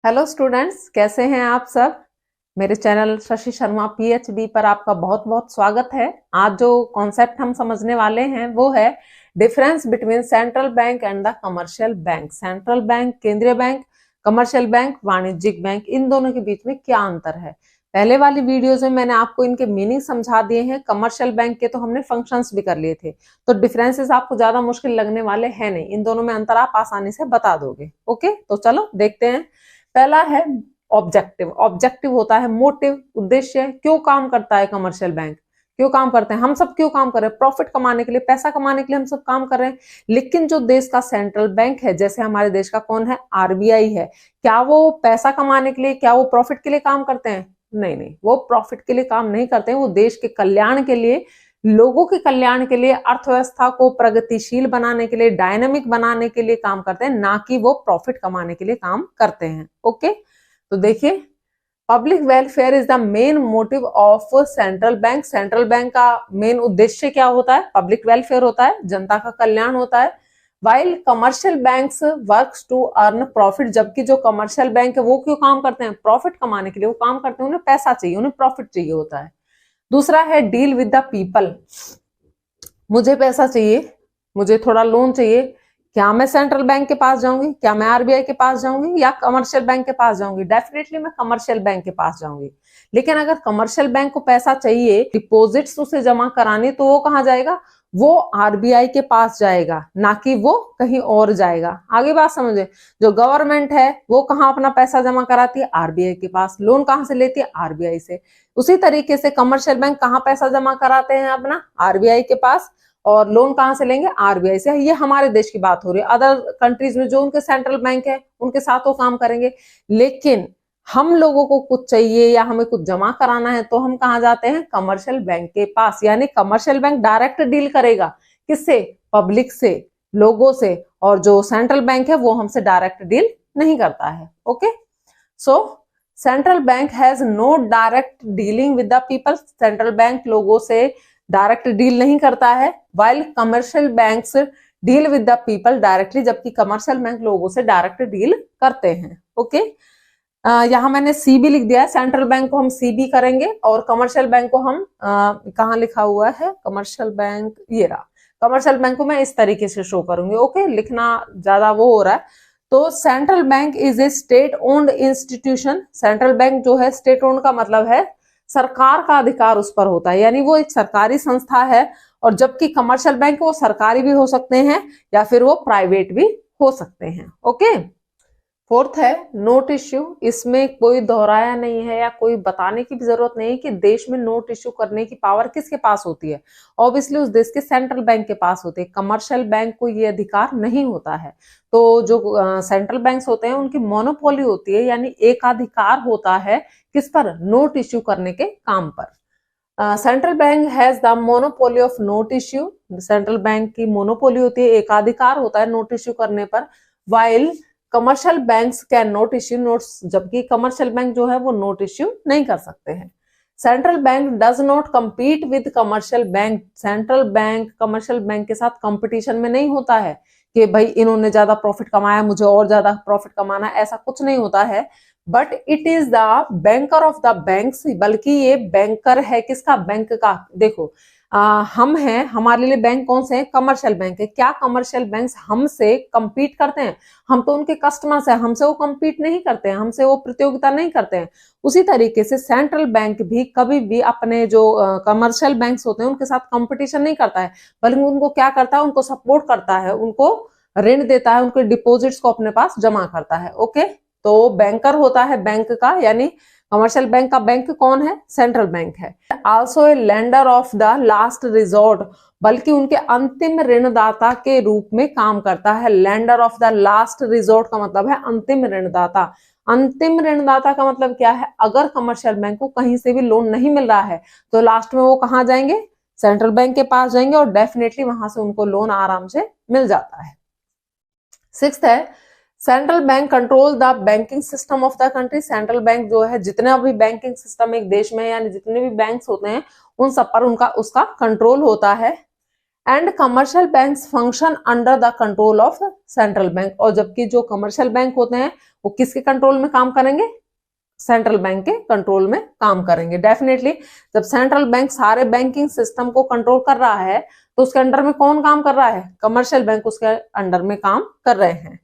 Hello students, कैसे हैं आप सब। मेरे चैनल शशि शर्मा पीएचडी पर आपका बहुत बहुत स्वागत है। आज जो कॉन्सेप्ट हम समझने वाले हैं वो है difference between central bank and the commercial bank. Central bank केंद्रीय बैंक, कमर्शियल बैंक वाणिज्यिक बैंक, इन दोनों के बीच में क्या अंतर है। पहले वाली वीडियोज में मैंने आपको इनके मीनिंग समझा दिए हैं। कमर्शियल बैंक के तो हमने फंक्शंस भी कर लिए थे, तो डिफरेंसेस आपको ज्यादा मुश्किल लगने वाले हैं नहीं। इन दोनों में अंतर आप आसानी से बता दोगे। ओके, तो चलो देखते हैं। पहला है ऑब्जेक्टिव। ऑब्जेक्टिव होता है मोटिव, उद्देश्य। क्यों काम करता है कमर्शियल बैंक, क्यों काम करते हैं हम सब, क्यों काम कर रहे हैं, प्रॉफिट कमाने के लिए, पैसा कमाने के लिए हम सब काम कर रहे हैं। लेकिन जो देश का सेंट्रल बैंक है, जैसे हमारे देश का कौन है, आरबीआई है, क्या वो पैसा कमाने के लिए, क्या वो प्रॉफिट के लिए काम करते हैं? नहीं नहीं, वो प्रॉफिट के लिए काम नहीं करते हैं। वो देश के कल्याण के लिए, लोगों के कल्याण के लिए, अर्थव्यवस्था को प्रगतिशील बनाने के लिए, डायनामिक बनाने के लिए काम करते हैं, ना कि वो प्रॉफिट कमाने के लिए काम करते हैं। ओके, तो देखिए, public welfare is the main motive of central bank. Central bank का मेन उद्देश्य क्या होता है? पब्लिक वेलफेयर होता है, जनता का कल्याण होता है। While commercial banks works to earn profit, जबकि जो कमर्शियल बैंक है वो क्यों काम करते हैं? प्रॉफिट कमाने के लिए वो काम करते हैं। उन्हें पैसा चाहिए, उन्हें प्रॉफिट चाहिए होता है। दूसरा है डील विद द पीपल। मुझे पैसा चाहिए, मुझे थोड़ा लोन चाहिए, क्या मैं सेंट्रल बैंक के पास जाऊंगी, क्या मैं आरबीआई के पास जाऊंगी, या कमर्शियल बैंक के पास जाऊंगी? डेफिनेटली मैं कमर्शियल बैंक के पास जाऊंगी। लेकिन अगर कमर्शियल बैंक को पैसा चाहिए, डिपॉजिट्स उसे जमा करानी, तो वो कहाँ जाएगा? वो आरबीआई के पास जाएगा, ना कि वो कहीं और जाएगा। आगे बात समझे। जो गवर्नमेंट है वो कहाँ अपना पैसा जमा कराती है? आरबीआई के पास। लोन कहाँ से लेती है? आरबीआई से। उसी तरीके से कमर्शियल बैंक कहाँ पैसा जमा कराते हैं अपना? आरबीआई के पास। और लोन कहाँ से लेंगे? आरबीआई से। ये हमारे देश की बात हो रही है। अदर कंट्रीज में जो उनके सेंट्रल बैंक है उनके साथ वो काम करेंगे। लेकिन हम लोगों को कुछ चाहिए या हमें कुछ जमा कराना है तो हम कहाँ जाते हैं? कमर्शियल बैंक के पास। यानी कमर्शियल बैंक डायरेक्ट डील करेगा, किससे? पब्लिक से, लोगों से। और जो सेंट्रल बैंक है वो हमसे डायरेक्ट डील नहीं करता है। Okay, so central bank has no direct dealing with the people. Central bank लोगों से डायरेक्ट डील नहीं करता है। While commercial banks deal with the people directly, जबकि कमर्शियल बैंक लोगों से डायरेक्ट डील करते हैं। ओके, यहाँ मैंने सीबी लिख दिया है। सेंट्रल बैंक को हम सीबी करेंगे और कमर्शियल बैंक को हम कहाँ लिखा हुआ है? कमर्शियल बैंक, ये रहा। कमर्शियल बैंक को मैं इस तरीके से शो करूंगी। ओके, लिखना ज्यादा वो हो रहा है। तो central bank is a state owned institution. Central bank जो है, स्टेट ओन्ड का मतलब है सरकार का अधिकार उस पर होता है, यानी वो एक सरकारी संस्था है। और जबकि कमर्शियल बैंक वो सरकारी भी हो सकते हैं या फिर वो प्राइवेट भी हो सकते हैं। ओके, फोर्थ है नोट इश्यू। इसमें कोई दोहराया नहीं है या कोई बताने की भी जरूरत नहीं है कि देश में नोट इश्यू करने की पावर किसके पास होती है। ऑब्वियसली उस देश के सेंट्रल बैंक के पास होती है। कमर्शियल बैंक को ये अधिकार नहीं होता है। तो जो सेंट्रल बैंक्स होते हैं उनकी मोनोपोली होती है, यानी एकाधिकार होता है किस पर? नोट इश्यू करने के काम पर। Central bank has the monopoly of note issue. Central bank की मोनोपोली होती है, एकाधिकार होता है नोट इश्यू करने पर। While commercial banks can note issue notes, जबकि कमर्शियल बैंक जो है वो नोट इश्यू नहीं कर सकते हैं। Central bank does not compete with commercial bank. Central bank commercial bank के साथ कंपटीशन में नहीं होता है कि भाई इन्होंने ज्यादा प्रॉफिट कमाया, मुझे और ज्यादा प्रॉफिट कमाना, ऐसा कुछ नहीं होता है। But it is the banker of the banks, बल्कि ये बैंकर है किसका? बैंक का। देखो, हम हैं, हमारे लिए बैंक कौन से हैं? कमर्शियल बैंक है। क्या कमर्शियल बैंक्स हमसे compete करते हैं? हम तो उनके कस्टमर्स हैं, हमसे वो compete नहीं करते हैं, हमसे वो प्रतियोगिता नहीं करते हैं। उसी तरीके से सेंट्रल बैंक भी कभी भी अपने जो कमर्शियल बैंक्स होते हैं उनके साथ कंपटीशन नहीं करता है, बल्कि उनको क्या करता है? उनको सपोर्ट करता है, उनको ऋण देता है, उनके डिपॉजिट्स को अपने पास जमा करता है। ओके, तो बैंकर होता है बैंक का, यानी कमर्शियल बैंक का बैंक कौन है? सेंट्रल बैंक है। Also a lender of the last resort, बल्कि उनके अंतिम ऋणदाता के रूप में काम करता है। Lender of the last resort का मतलब है अंतिम ऋणदाता। अंतिम ऋणदाता का मतलब क्या है? अगर कमर्शियल बैंक को कहीं से भी लोन नहीं मिल रहा है तो लास्ट में वो कहाँ जाएंगे? सेंट्रल बैंक के पास जाएंगे और डेफिनेटली वहां से उनको लोन आराम से मिल जाता है। सिक्स्थ है central bank control the banking system of the country. Central bank जो है, जितने भी बैंकिंग सिस्टम एक देश में, यानी जितने भी बैंक्स होते हैं उन सब पर उसका कंट्रोल होता है। And commercial banks function under the control of central bank, और जबकि जो कमर्शियल बैंक होते हैं वो किसके कंट्रोल में काम करेंगे, सेंट्रल बैंक के कंट्रोल में काम करेंगे। डेफिनेटली जब सेंट्रल बैंक सारे बैंकिंग सिस्टम को कंट्रोल कर रहा है तो उसके अंडर में कौन काम कर रहा है, कमर्शियल बैंक उसके अंडर में काम कर रहे हैं।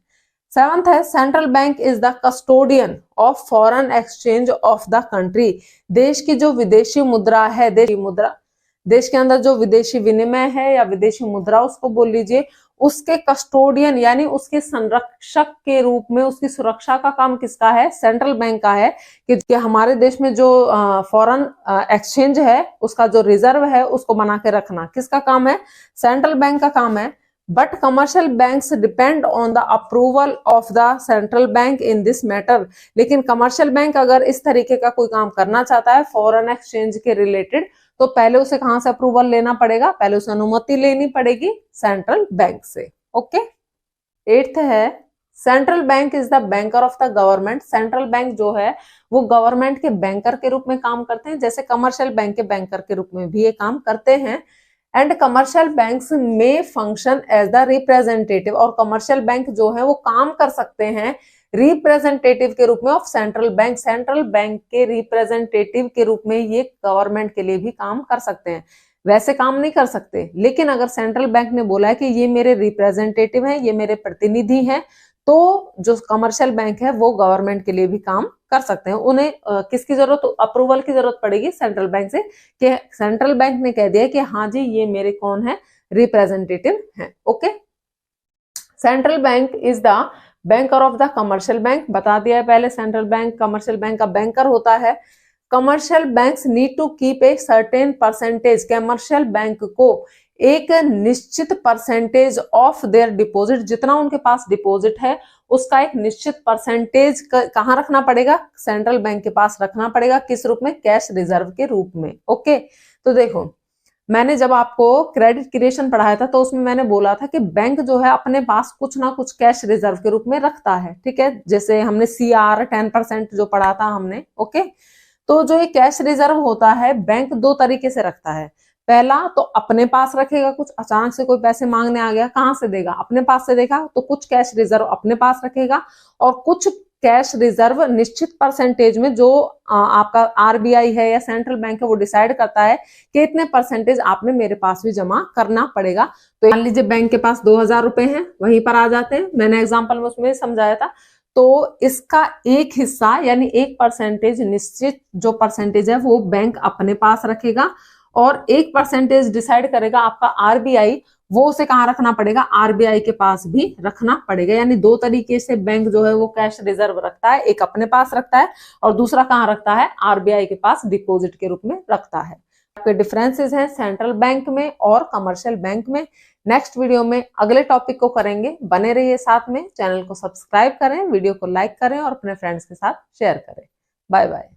सेवंथ है central bank is the custodian of foreign exchange of the country. देश की जो विदेशी मुद्रा है, देश के अंदर जो विदेशी विनिमय है या विदेशी मुद्रा उसको बोल लीजिए, उसके कस्टोडियन यानी उसके संरक्षक के रूप में उसकी सुरक्षा का काम किसका है, सेंट्रल बैंक का है। कि हमारे देश में जो फॉरेन एक्सचेंज है उसका जो रिजर्व है उसको बना के रखना किसका काम है, सेंट्रल बैंक का काम है। But commercial banks depend on the approval of the central bank in this matter. लेकिन कमर्शियल बैंक अगर इस तरीके का कोई काम करना चाहता है फॉरेन एक्सचेंज के रिलेटेड, तो पहले उसे कहां से अप्रूवल लेना पड़ेगा, पहले उसे अनुमति लेनी पड़ेगी सेंट्रल बैंक से। ओके। एट्थ है central bank is the banker of the government. Central bank जो है वो गवर्नमेंट के बैंकर के रूप में काम करते हैं, जैसे कमर्शियल बैंक के बैंकर के रूप में भी ये काम करते हैं। एंड कमर्शियल बैंक्स में फंक्शन एज द रिप्रेजेंटेटिव, और कमर्शियल बैंक जो है वो काम कर सकते हैं रिप्रेजेंटेटिव के रूप में of central bank. Central bank के रिप्रेजेंटेटिव के रूप में ये गवर्नमेंट के लिए भी काम कर सकते हैं, वैसे काम नहीं कर सकते। लेकिन अगर सेंट्रल बैंक ने बोला है कि ये मेरे रिप्रेजेंटेटिव हैं, ये मेरे प्रतिनिधि हैं, तो जो कमर्शियल बैंक है वो गवर्नमेंट के लिए भी काम कर सकते हैं। उन्हें किसकी जरूरत, अप्रूवल की जरूरत पड़ेगी सेंट्रल बैंक से, कि सेंट्रल बैंक ने कह दिया कि हाँ जी ये मेरे कौन है, रिप्रेजेंटेटिव हैं। Okay. Central bank is the banker of the commercial bank, बता दिया है पहले, सेंट्रल बैंक कमर्शियल बैंक का बैंकर होता है। Commercial banks need to keep a certain percentage, commercial bank को एक निश्चित परसेंटेज ऑफ देयर डिपॉजिट, जितना उनके पास डिपॉजिट है उसका एक निश्चित परसेंटेज कहां रखना पड़ेगा, सेंट्रल बैंक के पास रखना पड़ेगा। किस रूप में, कैश रिजर्व के रूप में। ओके। तो देखो मैंने जब आपको क्रेडिट क्रिएशन पढ़ाया था तो उसमें मैंने बोला था कि बैंक जो है अपने पास कुछ ना कुछ कैश रिजर्व के रूप में रखता है, ठीक है। जैसे हमने CR 10% जो पढ़ा था हमने। ओके। तो जो ये कैश रिजर्व होता है बैंक दो तरीके से रखता है। पहला तो अपने पास रखेगा, कुछ अचानक से कोई पैसे मांगने आ गया, कहां से देगा, अपने पास से देगा, तो कुछ कैश रिजर्व अपने पास रखेगा, और कुछ कैश रिजर्व निश्चित परसेंटेज में जो आपका RBI है या सेंट्रल बैंक है वो डिसाइड करता है कि इतने परसेंटेज आपने मेरे पास भी जमा करना पड़ेगा। तो मान लीजिए बैंक के पास 2000 रुपए हैं, वहीं पर आ जाते हैं, मैंने एग्जाम्पल में उसमें समझाया था। तो इसका एक हिस्सा यानी 1% निश्चित जो परसेंटेज है वो बैंक अपने पास रखेगा, और 1% डिसाइड करेगा आपका RBI, वो उसे कहां रखना पड़ेगा, RBI के पास भी रखना पड़ेगा। यानी दो तरीके से बैंक जो है वो कैश रिजर्व रखता है, एक अपने पास रखता है और दूसरा कहां रखता है, RBI के पास डिपॉजिट के रूप में रखता है। आपके डिफरेंसेस हैं सेंट्रल बैंक में और कमर्शियल बैंक में। नेक्स्ट वीडियो में अगले टॉपिक को करेंगे, बने रहिए साथ में, चैनल को सब्सक्राइब करें, वीडियो को लाइक करें और अपने फ्रेंड्स के साथ शेयर करें। Bye bye.